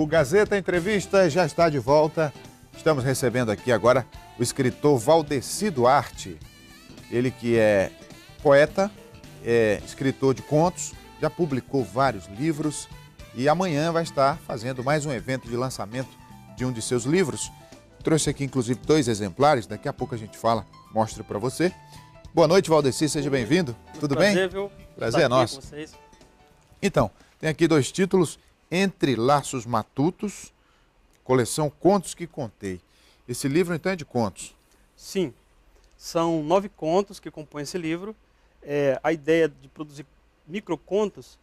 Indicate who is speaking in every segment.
Speaker 1: O Gazeta Entrevista já está de volta. Estamos recebendo aqui agora o escritor Valdeci Duarte. Ele que é poeta, é escritor de contos, já publicou vários livros e amanhã vai estar fazendo mais um evento de lançamento de um de seus livros. Trouxe aqui inclusive 2 exemplares, daqui a pouco a gente fala, mostro para você. Boa noite, Valdeci, seja bem-vindo. Tudo bem?
Speaker 2: Viu?
Speaker 1: Prazer é nosso. Então, tem aqui 2 títulos, Entre Laços Matutos, coleção Contos que Contei. Esse livro, então, é de contos?
Speaker 2: Sim, são 9 contos que compõem esse livro. A ideia de produzir microcontos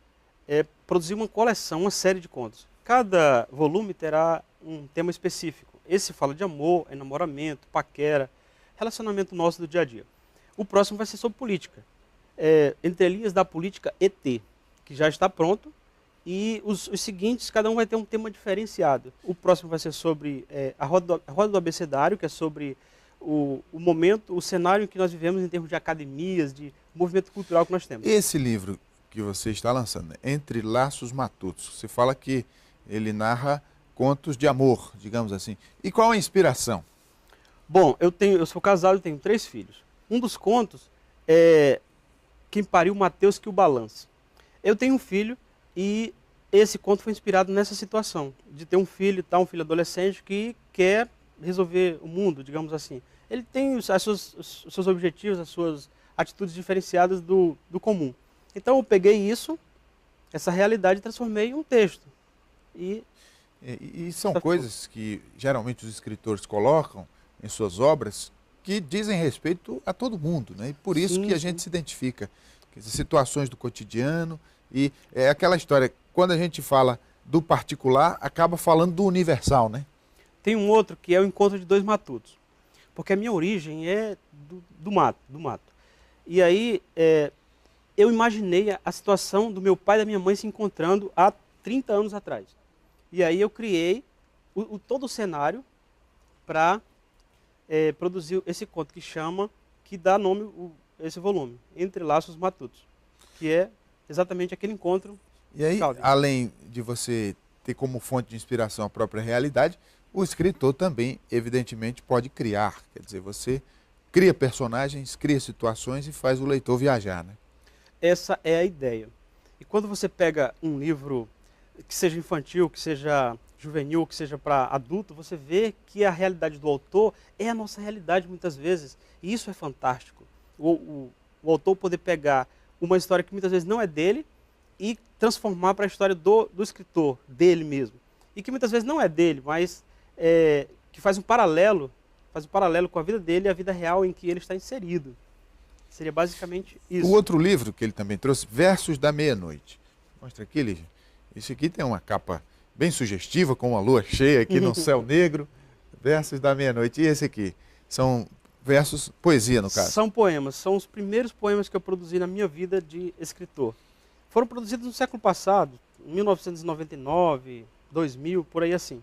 Speaker 2: é produzir uma coleção, uma série de contos. Cada volume terá um tema específico. Esse fala de amor, enamoramento, paquera, relacionamento nosso do dia a dia. O próximo vai ser sobre política. Entre linhas da política ET, que já está pronto. E os seguintes, cada um vai ter um tema diferenciado. O próximo vai ser sobre a roda do abecedário, que é sobre o momento, o cenário em que nós vivemos em termos de academias, de movimento cultural que nós temos.
Speaker 1: Esse livro que você está lançando, Entre Laços Matutos, você fala que ele narra contos de amor, digamos assim. E qual a inspiração?
Speaker 2: Bom, eu sou casado e tenho 3 filhos. Um dos contos é Quem Pariu Mateus que o Balance. Eu tenho um filho e esse conto foi inspirado nessa situação, de ter um filho adolescente que quer resolver o mundo, digamos assim. Ele tem os seus objetivos, as suas atitudes diferenciadas do comum. Então eu peguei isso, essa realidade, e transformei em um texto. E
Speaker 1: são coisas que geralmente os escritores colocam em suas obras que dizem respeito a todo mundo, né? E por isso que a gente se identifica. Quer dizer, situações do cotidiano. E é aquela história, quando a gente fala do particular, acaba falando do universal, né?
Speaker 2: Tem um outro que é o Encontro de 2 Matutos. Porque a minha origem é do mato. E aí eu imaginei a situação do meu pai e da minha mãe se encontrando há 30 anos atrás. E aí eu criei todo o cenário para produzir esse conto que dá nome a esse volume, Entre Laços Matutos, que é exatamente aquele encontro.
Speaker 1: E aí, além de você ter como fonte de inspiração a própria realidade, o escritor também, evidentemente, pode criar. Quer dizer, você cria personagens, cria situações e faz o leitor viajar, né?
Speaker 2: Essa é a ideia. E quando você pega um livro que seja infantil, que seja juvenil, que seja para adulto, você vê que a realidade do autor é a nossa realidade muitas vezes. E isso é fantástico. O autor poder pegar uma história que muitas vezes não é dele e transformar para a história do escritor, dele mesmo. E que muitas vezes não é dele, mas que faz um paralelo com a vida dele e a vida real em que ele está inserido. Seria basicamente isso.
Speaker 1: O outro livro que ele também trouxe, Versos da Meia-Noite. Mostra aqui, Lígia. Esse aqui tem uma capa bem sugestiva, com uma lua cheia aqui no céu negro. Versos da Meia-Noite. E esse aqui? São versos, poesia no caso.
Speaker 2: São poemas. São os primeiros poemas que eu produzi na minha vida de escritor. Foram produzidos no século passado, 1999, 2000, por aí assim.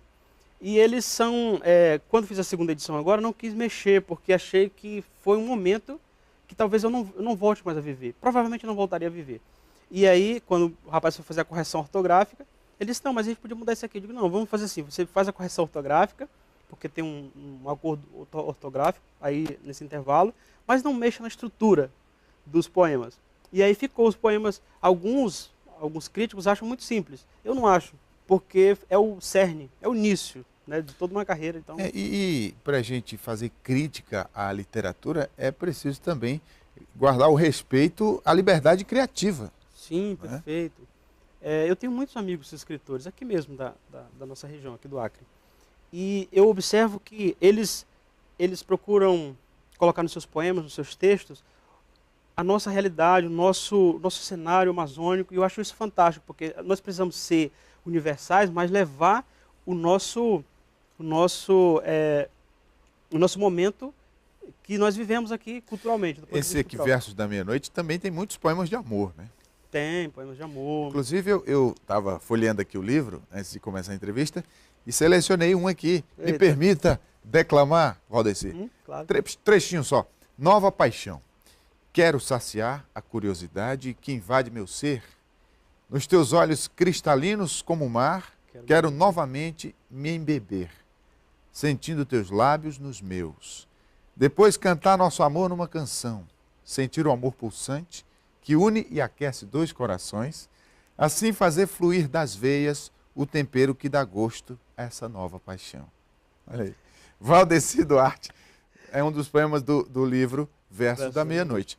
Speaker 2: E eles são, quando fiz a segunda edição agora, não quis mexer, porque achei que foi um momento que talvez eu não volte mais a viver. Provavelmente eu não voltaria a viver. E aí, quando o rapaz foi fazer a correção ortográfica, ele disse, não, mas a gente podia mudar isso aqui. Eu digo, não, vamos fazer assim, você faz a correção ortográfica, porque tem um acordo ortográfico aí nesse intervalo, mas não mexa na estrutura dos poemas. E aí ficou os poemas, alguns críticos acham muito simples. Eu não acho, porque é o cerne, é o início, né, de toda uma carreira. Então...
Speaker 1: E para a gente fazer crítica à literatura, é preciso também guardar o respeito à liberdade criativa.
Speaker 2: Sim, perfeito. Eu tenho muitos amigos escritores, aqui mesmo da nossa região, aqui do Acre. E eu observo que eles procuram colocar nos seus poemas, nos seus textos, a nossa realidade, o nosso cenário amazônico, e eu acho isso fantástico, porque nós precisamos ser universais, mas levar o nosso momento que nós vivemos aqui culturalmente.
Speaker 1: Esse aqui, Versos da Meia-Noite, também tem muitos poemas de amor, né?
Speaker 2: Tem, poemas de amor.
Speaker 1: Inclusive, eu estava folheando aqui o livro, antes de começar a entrevista, e selecionei um aqui.
Speaker 2: Eita.
Speaker 1: Me permita declamar, Valdeci?
Speaker 2: Claro.
Speaker 1: Trechinho só. Nova paixão. Quero saciar a curiosidade que invade meu ser. Nos teus olhos cristalinos como o mar, Quero novamente me embeber, sentindo teus lábios nos meus. Depois cantar nosso amor numa canção, sentir o amor pulsante que une e aquece dois corações, assim fazer fluir das veias o tempero que dá gosto a essa nova paixão. Olha aí. Valdeci Duarte é um dos poemas do livro Versos da Meia-Noite.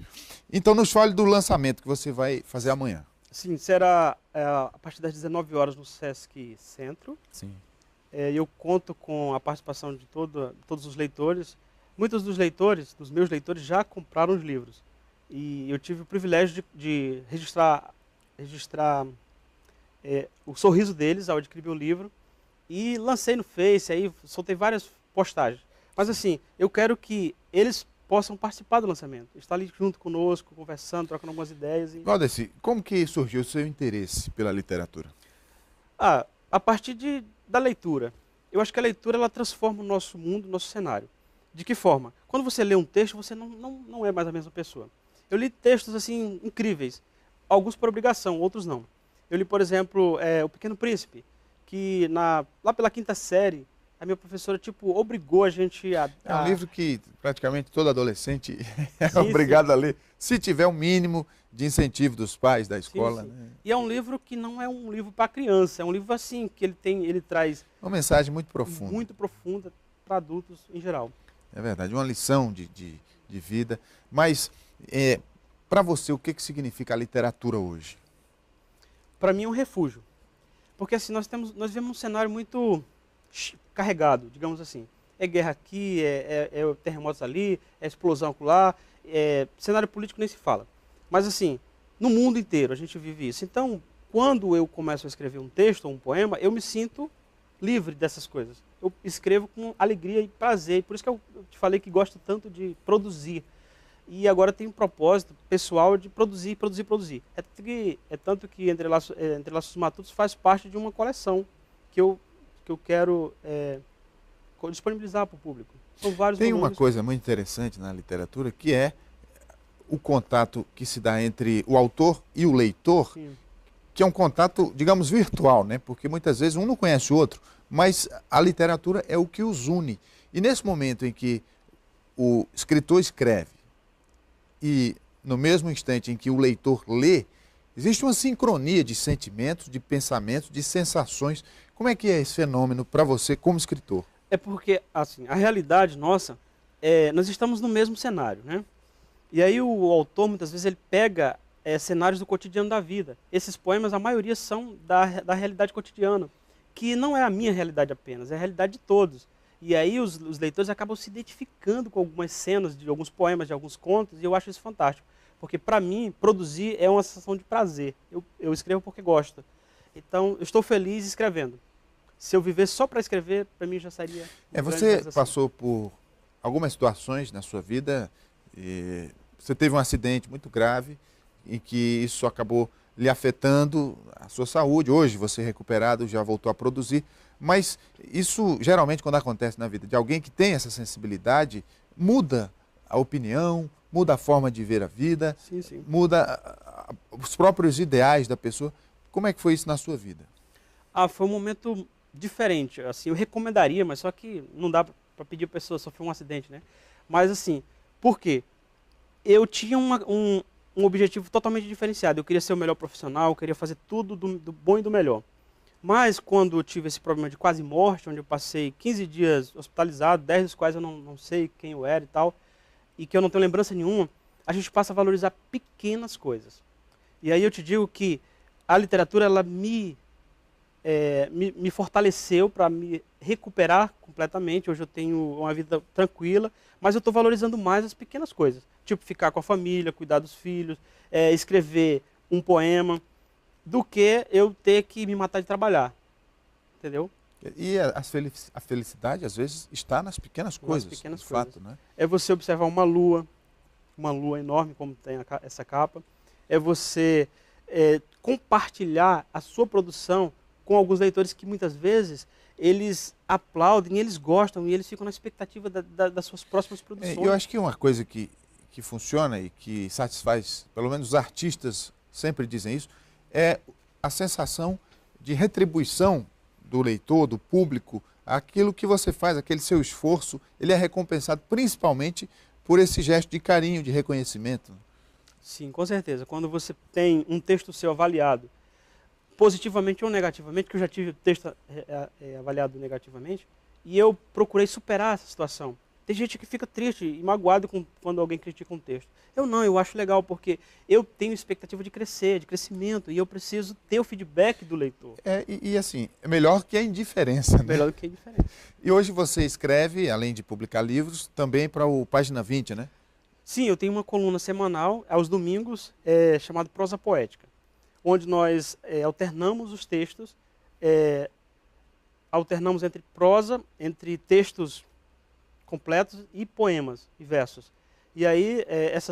Speaker 1: Então nos fale do lançamento que você vai fazer amanhã.
Speaker 2: Sim, será a partir das 19 horas no Sesc Centro.
Speaker 1: Sim.
Speaker 2: Eu conto com a participação de todos os leitores. Muitos dos leitores, dos meus leitores, já compraram os livros. E eu tive o privilégio de registrar o sorriso deles ao adquirir o livro. E lancei no Face, aí soltei várias postagens. Mas assim, eu quero que eles possam participar do lançamento. Estar ali junto conosco, conversando, trocando algumas ideias.
Speaker 1: Valdeci, como que surgiu o seu interesse pela literatura?
Speaker 2: A partir da leitura. Eu acho que a leitura ela transforma o nosso mundo, o nosso cenário. De que forma? Quando você lê um texto, você não é mais a mesma pessoa. Eu li textos assim incríveis, alguns por obrigação, outros não. Eu li, por exemplo, O Pequeno Príncipe, que lá pela quinta série, a minha professora obrigou a gente a...
Speaker 1: É um livro que praticamente todo adolescente é obrigado a ler, se tiver um mínimo de incentivo dos pais, da escola.
Speaker 2: Sim.
Speaker 1: Né?
Speaker 2: E é um livro que não é um livro para criança, é um livro assim, que ele traz...
Speaker 1: Uma mensagem muito profunda.
Speaker 2: Muito profunda para adultos em geral.
Speaker 1: É verdade, uma lição de vida. Mas, para você, o que significa a literatura hoje?
Speaker 2: Para mim é um refúgio. Porque assim, nós vivemos um cenário muito carregado, digamos assim. É guerra aqui, é terremotos ali, é explosão lá, cenário político nem se fala. Mas assim, no mundo inteiro a gente vive isso. Então, quando eu começo a escrever um texto ou um poema, eu me sinto livre dessas coisas. Eu escrevo com alegria e prazer. Por isso que eu te falei que gosto tanto de produzir. E agora tenho um propósito pessoal de produzir. É tanto que Entre Laços Matutos faz parte de uma coleção que eu quero disponibilizar para o público. São vários
Speaker 1: Tem
Speaker 2: volumes.
Speaker 1: uma coisa muito interessante na literatura, que é o contato que se dá entre o autor e o leitor,
Speaker 2: Sim.
Speaker 1: que é um contato, digamos, virtual, né? Porque muitas vezes um não conhece o outro, mas a literatura é o que os une. E nesse momento em que o escritor escreve e no mesmo instante em que o leitor lê, existe uma sincronia de sentimentos, de pensamentos, de sensações. Como é que é esse fenômeno para você como escritor?
Speaker 2: É porque, assim, a realidade nossa, nós estamos no mesmo cenário, né? E aí o autor, muitas vezes, ele pega cenários do cotidiano da vida. Esses poemas, a maioria são da realidade cotidiana, que não é a minha realidade apenas, é a realidade de todos. E aí os leitores acabam se identificando com algumas cenas de alguns poemas, de alguns contos, e eu acho isso fantástico. Porque, para mim, produzir é uma sensação de prazer. Eu escrevo porque gosto. Então, eu estou feliz escrevendo. Se eu viver só para escrever, para mim já seria...
Speaker 1: Você passou por algumas situações na sua vida, você teve um acidente muito grave, em que isso acabou lhe afetando a sua saúde. Hoje, você recuperado, já voltou a produzir. Mas isso, geralmente, quando acontece na vida de alguém que tem essa sensibilidade, muda a opinião, muda a forma de ver a vida,
Speaker 2: sim.
Speaker 1: Muda os próprios ideais da pessoa. Como é que foi isso na sua vida?
Speaker 2: Foi um momento diferente. Assim, eu recomendaria, mas só que não dá para pedir a pessoa, só foi um acidente, né? Mas assim, por quê? Eu tinha um objetivo totalmente diferenciado. Eu queria ser o melhor profissional, eu queria fazer tudo do bom e do melhor. Mas quando eu tive esse problema de quase morte, onde eu passei 15 dias hospitalizado, 10 dos quais eu não sei quem eu era e tal, e que eu não tenho lembrança nenhuma, a gente passa a valorizar pequenas coisas. E aí eu te digo que a literatura, ela me fortaleceu para me recuperar completamente. Hoje eu tenho uma vida tranquila, mas eu estou valorizando mais as pequenas coisas. Tipo, ficar com a família, cuidar dos filhos, escrever um poema, do que eu ter que me matar de trabalhar. Entendeu?
Speaker 1: E a felicidade, às vezes, está nas pequenas coisas,
Speaker 2: pequenas
Speaker 1: de
Speaker 2: coisas.
Speaker 1: fato, né?
Speaker 2: É você observar uma lua enorme, como tem essa capa. É você compartilhar a sua produção com alguns leitores que, muitas vezes, eles aplaudem, eles gostam e eles ficam na expectativa das suas próximas produções.
Speaker 1: Eu acho que uma coisa que funciona e que satisfaz, pelo menos os artistas sempre dizem isso, é a sensação de retribuição do leitor, do público, aquilo que você faz, aquele seu esforço, ele é recompensado principalmente por esse gesto de carinho, de reconhecimento.
Speaker 2: Sim, com certeza. Quando você tem um texto seu avaliado positivamente ou negativamente, que eu já tive texto avaliado negativamente, e eu procurei superar essa situação. Tem gente que fica triste e magoado quando alguém critica um texto. Eu não, eu acho legal, porque eu tenho expectativa de crescer, de crescimento, e eu preciso ter o feedback do leitor.
Speaker 1: Assim, é melhor que a indiferença, né?
Speaker 2: Melhor do que a indiferença.
Speaker 1: E hoje você escreve, além de publicar livros, também para o Página 20, né?
Speaker 2: Sim, eu tenho uma coluna semanal, aos domingos, chamada Prosa Poética, onde nós alternamos os textos, alternamos entre prosa, entre textos completos e poemas e versos. E aí,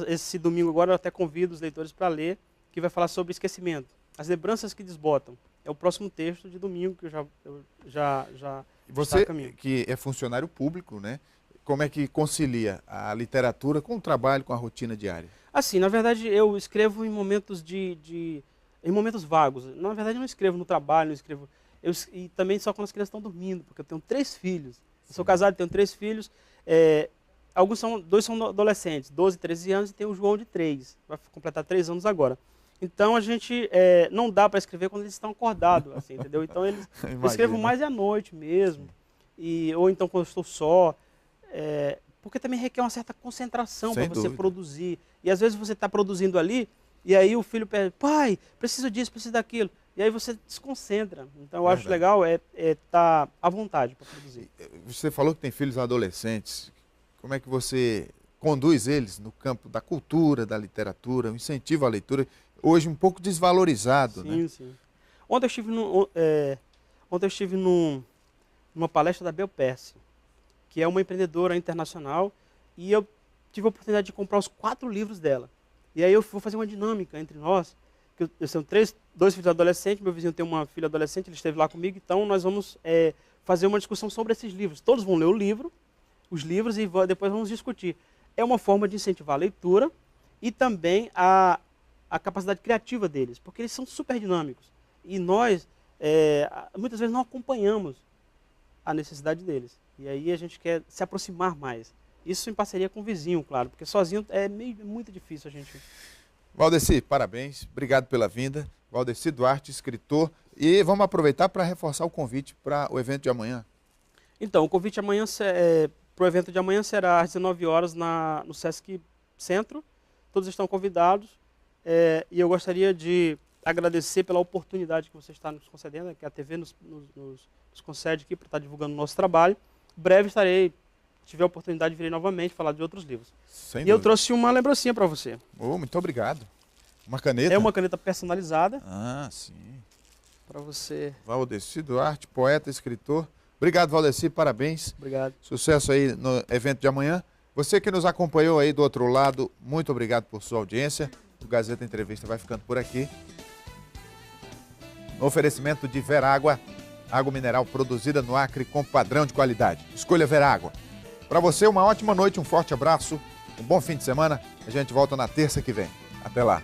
Speaker 2: esse domingo agora eu até convido os leitores para ler, que vai falar sobre esquecimento. As lembranças que desbotam. É o próximo texto de domingo que eu já
Speaker 1: Você, que é funcionário público, né? Como é que concilia a literatura com o trabalho, com a rotina diária?
Speaker 2: Assim, na verdade, eu escrevo em momentos em momentos vagos. Na verdade, eu não escrevo no trabalho, não escrevo... E também só quando as crianças estão dormindo, porque eu tenho 3 filhos. Eu sou casado, tenho 3 filhos. Dois são adolescentes, 12 e 13 anos, e tem o João de 3. Vai completar 3 anos agora. Então, a gente não dá para escrever quando eles estão acordados, assim, entendeu? Então, eu escrevo mais à noite mesmo. Ou então quando eu estou só. Porque também requer uma certa concentração para você produzir. E às vezes você está produzindo ali, e aí o filho pede, pai, preciso disso, preciso daquilo. E aí você desconcentra. Então eu acho legal estar à vontade para produzir.
Speaker 1: Você falou que tem filhos adolescentes. Como é que você conduz eles no campo da cultura, da literatura, o incentivo à leitura, hoje um pouco desvalorizado, né?
Speaker 2: Sim, sim. Ontem eu estive numa palestra da Bel Percy, que é uma empreendedora internacional, e eu tive a oportunidade de comprar os 4 livros dela. E aí eu vou fazer uma dinâmica entre nós, que eu tenho 2 filhos adolescentes, meu vizinho tem uma filha adolescente, ele esteve lá comigo, então nós vamos fazer uma discussão sobre esses livros. Todos vão ler os livros, e depois vamos discutir. É uma forma de incentivar a leitura e também a capacidade criativa deles, porque eles são super dinâmicos. E nós, muitas vezes, não acompanhamos a necessidade deles. E aí a gente quer se aproximar mais. Isso em parceria com o vizinho, claro, porque sozinho é muito difícil a gente...
Speaker 1: Valdeci, parabéns, obrigado pela vinda. Valdeci Duarte, escritor. E vamos aproveitar para reforçar o convite para o evento de amanhã.
Speaker 2: Então, o convite para o evento de amanhã será às 19 horas no Sesc Centro. Todos estão convidados. E eu gostaria de agradecer pela oportunidade que você está nos concedendo, que a TV nos concede aqui para estar divulgando o nosso trabalho. Breve se tiver a oportunidade, virei novamente falar de outros livros.
Speaker 1: Sem
Speaker 2: e
Speaker 1: dúvida.
Speaker 2: eu trouxe uma lembrancinha para você.
Speaker 1: Muito obrigado. Uma caneta?
Speaker 2: É uma caneta personalizada.
Speaker 1: Ah, sim.
Speaker 2: Para você.
Speaker 1: Valdeci Duarte, poeta, escritor. Obrigado, Valdeci, parabéns.
Speaker 2: Obrigado.
Speaker 1: Sucesso aí no evento de amanhã. Você que nos acompanhou aí do outro lado, muito obrigado por sua audiência. O Gazeta Entrevista vai ficando por aqui. No oferecimento de Verágua, água mineral produzida no Acre com padrão de qualidade. Escolha Verágua. Para você, uma ótima noite, um forte abraço, um bom fim de semana. A gente volta na terça que vem. Até lá.